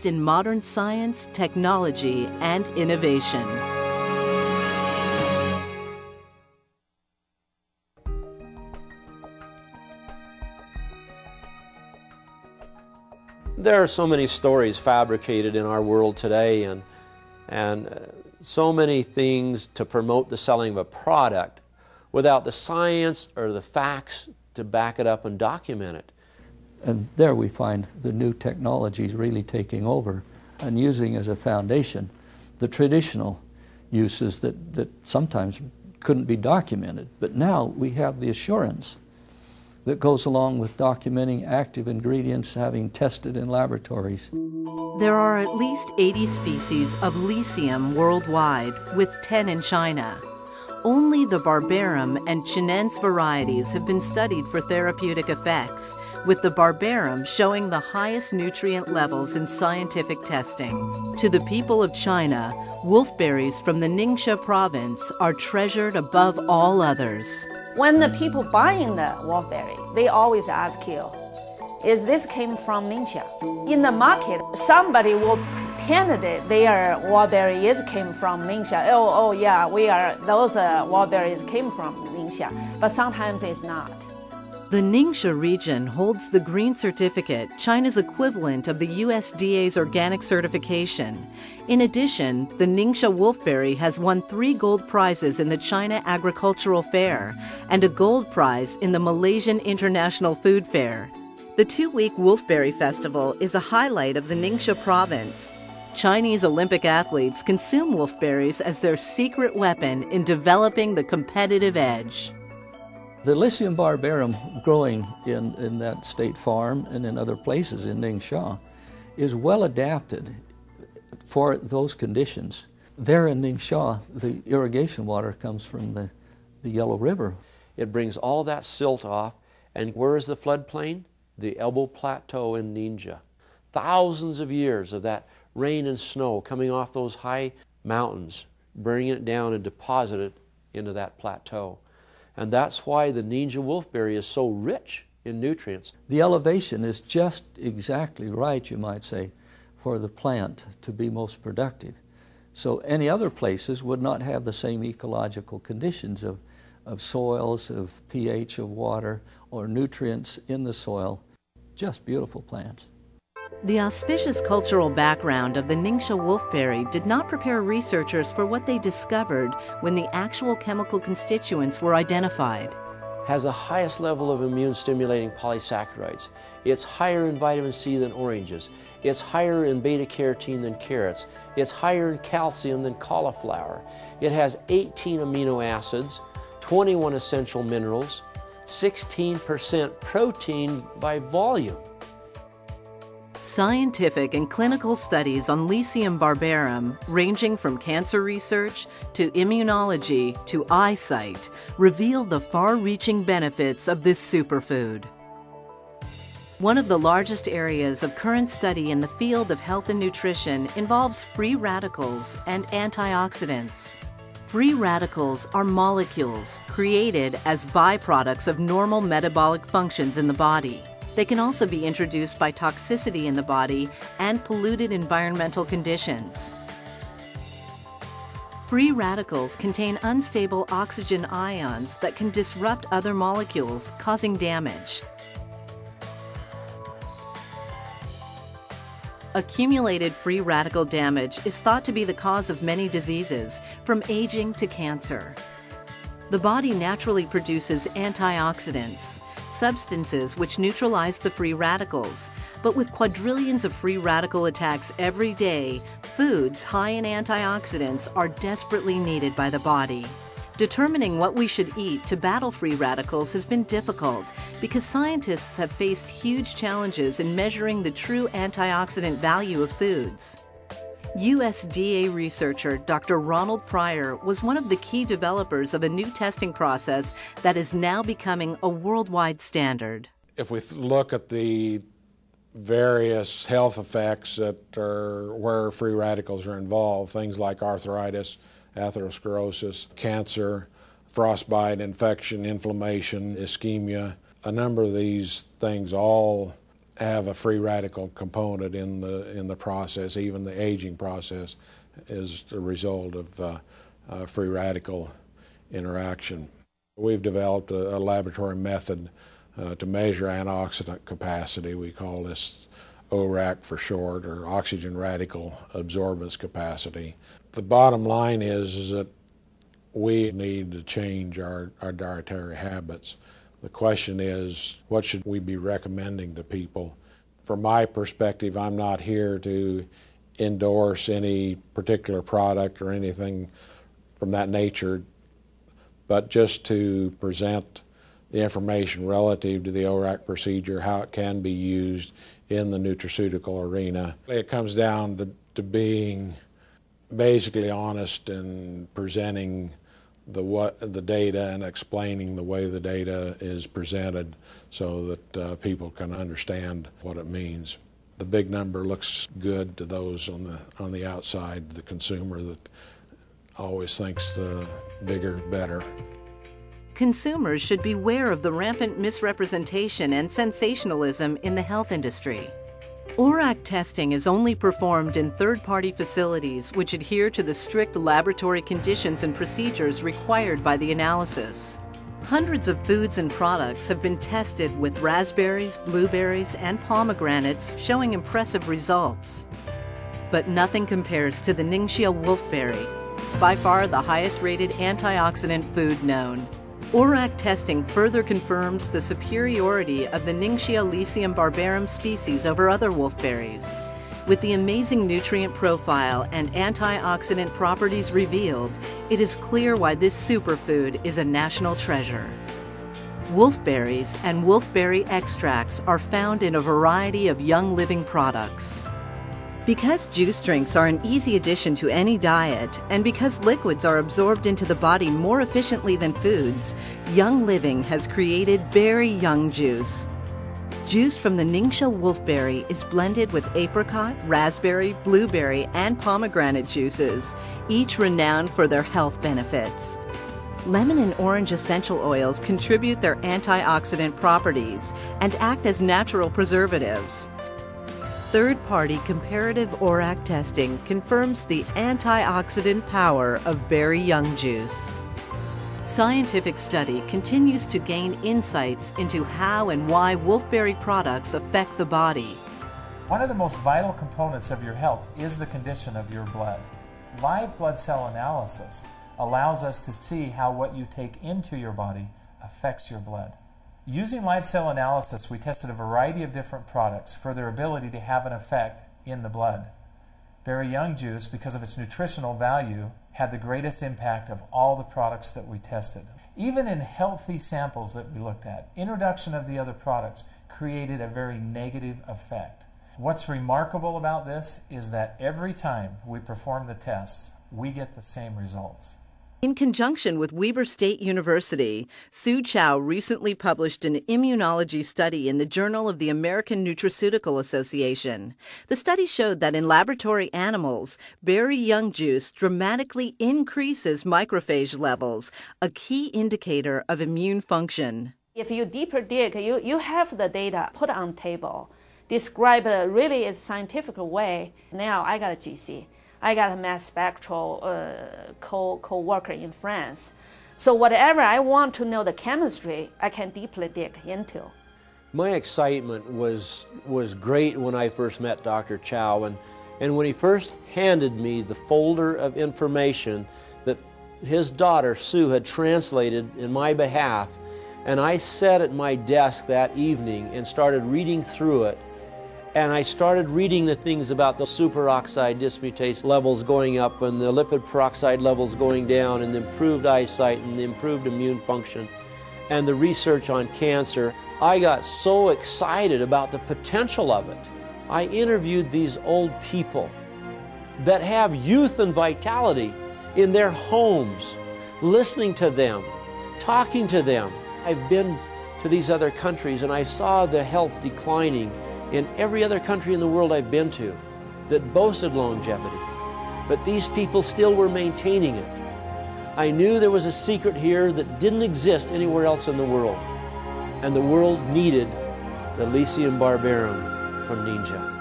in modern science, technology, and innovation. There are so many stories fabricated in our world today, and so many things to promote the selling of a product without the science or the facts to back it up and document it. And there we find the new technologies really taking over and using as a foundation the traditional uses that sometimes couldn't be documented. But now we have the assurance that goes along with documenting active ingredients having tested in laboratories. There are at least 80 species of lycium worldwide, with 10 in China. Only the barbarum and chinense varieties have been studied for therapeutic effects, with the barbarum showing the highest nutrient levels in scientific testing. To the people of China, wolfberries from the NingXia province are treasured above all others. When the people buying the wolfberry, they always ask you, is this came from NingXia? In the market, somebody will pretend that their wolfberry came from NingXia. Oh yeah, those wolfberries came from NingXia, but sometimes it's not. The NingXia region holds the green certificate, China's equivalent of the USDA's organic certification. In addition, the NingXia wolfberry has won 3 gold prizes in the China Agricultural Fair and a gold prize in the Malaysian International Food Fair. The 2-week Wolfberry Festival is a highlight of the NingXia province. Chinese Olympic athletes consume wolfberries as their secret weapon in developing the competitive edge. The Lycium barbarum growing in that state farm and in other places in NingXia is well adapted for those conditions. There in NingXia, the irrigation water comes from the Yellow River. It brings all that silt off, and where is the floodplain? The Elbow Plateau in NingXia. Thousands of years of that rain and snow coming off those high mountains, bringing it down and deposit it into that plateau. And that's why the NingXia wolfberry is so rich in nutrients. The elevation is just exactly right, you might say, for the plant to be most productive. So any other places would not have the same ecological conditions of soils, of pH of water, or nutrients in the soil. Just beautiful plants. The auspicious cultural background of the NingXia wolfberry did not prepare researchers for what they discovered when the actual chemical constituents were identified. Has the highest level of immune-stimulating polysaccharides. It's higher in vitamin C than oranges. It's higher in beta-carotene than carrots. It's higher in calcium than cauliflower. It has 18 amino acids, 21 essential minerals, 16% protein by volume. Scientific and clinical studies on Lycium barbarum, ranging from cancer research to immunology to eyesight, reveal the far-reaching benefits of this superfood. One of the largest areas of current study in the field of health and nutrition involves free radicals and antioxidants. Free radicals are molecules created as byproducts of normal metabolic functions in the body. They can also be introduced by toxicity in the body and polluted environmental conditions. Free radicals contain unstable oxygen ions that can disrupt other molecules, causing damage. Accumulated free radical damage is thought to be the cause of many diseases, from aging to cancer. The body naturally produces antioxidants, substances which neutralize the free radicals. But with quadrillions of free radical attacks every day, foods high in antioxidants are desperately needed by the body. Determining what we should eat to battle free radicals has been difficult because scientists have faced huge challenges in measuring the true antioxidant value of foods. USDA researcher Dr. Ronald Pryor was one of the key developers of a new testing process that is now becoming a worldwide standard. If we look at the various health effects that are where free radicals are involved, things like arthritis, atherosclerosis, cancer, frostbite, infection, inflammation, ischemia, a number of these things all have a free radical component in the process. Even the aging process is the result of free radical interaction. We've developed a laboratory method to measure antioxidant capacity. We call this ORAC for short, or oxygen radical absorbance capacity. The bottom line is that we need to change our dietary habits. The question is, what should we be recommending to people? From my perspective, I'm not here to endorse any particular product or anything from that nature, but just to present the information relative to the ORAC procedure, how it can be used in the nutraceutical arena. It comes down to being basically honest and presenting the data and explaining the way the data is presented so that people can understand what it means. The big number looks good to those on the outside, the consumer that always thinks the bigger better. Consumers should beware of the rampant misrepresentation and sensationalism in the health industry. ORAC testing is only performed in third-party facilities which adhere to the strict laboratory conditions and procedures required by the analysis. Hundreds of foods and products have been tested with raspberries, blueberries, and pomegranates, showing impressive results. But nothing compares to the NingXia wolfberry, by far the highest-rated antioxidant food known. ORAC testing further confirms the superiority of the NingXia Lycium barbarum species over other wolfberries. With the amazing nutrient profile and antioxidant properties revealed, it is clear why this superfood is a national treasure. Wolfberries and wolfberry extracts are found in a variety of young living products. Because juice drinks are an easy addition to any diet, and because liquids are absorbed into the body more efficiently than foods, Young Living has created Berry Young Juice. Juice from the NingXia wolfberry is blended with apricot, raspberry, blueberry, and pomegranate juices, each renowned for their health benefits. Lemon and orange essential oils contribute their antioxidant properties and act as natural preservatives. Third-party comparative ORAC testing confirms the antioxidant power of Berry Young Juice. Scientific study continues to gain insights into how and why wolfberry products affect the body. One of the most vital components of your health is the condition of your blood. Live blood cell analysis allows us to see how what you take into your body affects your blood. Using live cell analysis, we tested a variety of different products for their ability to have an effect in the blood. Berry Young Juice, because of its nutritional value, had the greatest impact of all the products that we tested. Even in healthy samples that we looked at, introduction of the other products created a very negative effect. What's remarkable about this is that every time we perform the tests, we get the same results. In conjunction with Weber State University, Sue Chow recently published an immunology study in the Journal of the American Nutraceutical Association. The study showed that in laboratory animals, Berry Young Juice dramatically increases macrophage levels, a key indicator of immune function. If you deeper dig, you have the data put on table, describe it really in a scientific way. Now I got a GC. I got a mass spectral co-worker in France. So whatever I want to know the chemistry, I can deeply dig into. My excitement was great when I first met Dr. Chow, and when he first handed me the folder of information that his daughter Sue had translated in my behalf, and I sat at my desk that evening and started reading through it. And I started reading the things about the superoxide dismutase levels going up and the lipid peroxide levels going down and the improved eyesight and the improved immune function and the research on cancer. I got so excited about the potential of it. I interviewed these old people that have youth and vitality in their homes, listening to them, talking to them. I've been to these other countries and I saw the health declining in every other country in the world I've been to that boasted longevity. But these people still were maintaining it. I knew there was a secret here that didn't exist anywhere else in the world. And the world needed the Lycium barbarum from NingXia.